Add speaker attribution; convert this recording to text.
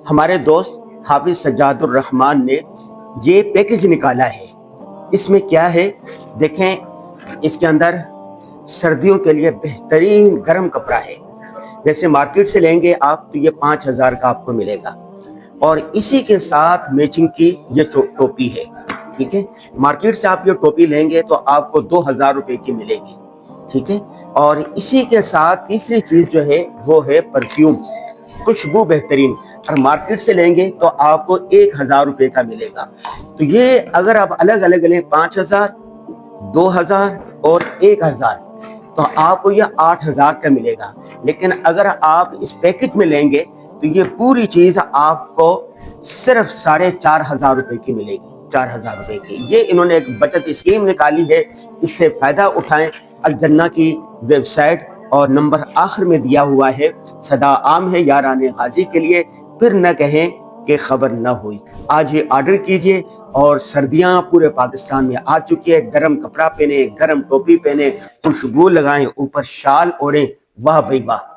Speaker 1: ہمارے دوست حافظ سجاد الرحمان نے یہ پیکج نکالا ہے. اس میں کیا ہے دیکھیں، اس کے اندر سردیوں کے لیے بہترین گرم کپڑا ہے. جیسے مارکیٹ سے لیں گے آپ تو یہ 5,000 کا آپ کو ملے گا، اور اسی کے ساتھ میچنگ کی یہ ٹوپی ہے. ٹھیک ہے، مارکیٹ سے آپ یہ ٹوپی لیں گے تو آپ کو 2,000 روپے کی ملے گی. ٹھیک ہے، اور اسی کے ساتھ تیسری چیز جو ہے وہ ہے پرفیوم، خوشبو بہترین، اور مارکیٹ سے لیں گے تو آپ کو 1,000 روپے کا ملے گا. تو یہ اگر آپ الگ الگ لیں 5,000، 2,000 اور 1,000 تو آپ کو یہ 8,000 کا ملے گا. لیکن اگر آپ اس پیکج میں لیں گے تو یہ پوری چیز آپ کو صرف 4,500 روپے کی ملے گی. 4,000 روپے کی یہ انہوں نے ایک بچت اسکیم نکالی ہے. اس سے فائدہ اٹھائیں. الجنہ کی ویب سائٹ اور نمبر آخر میں دیا ہوا ہے. صدا عام ہے یاران غازی کے لیے، پھر نہ کہیں کہ خبر نہ ہوئی. آج یہ آرڈر کیجئے، اور سردیاں پورے پاکستان میں آ چکی ہے. گرم کپڑا پہنے، گرم ٹوپی پہنے، خوشبو لگائیں، اوپر شال اوڑھیں. واہ بھائی واہ.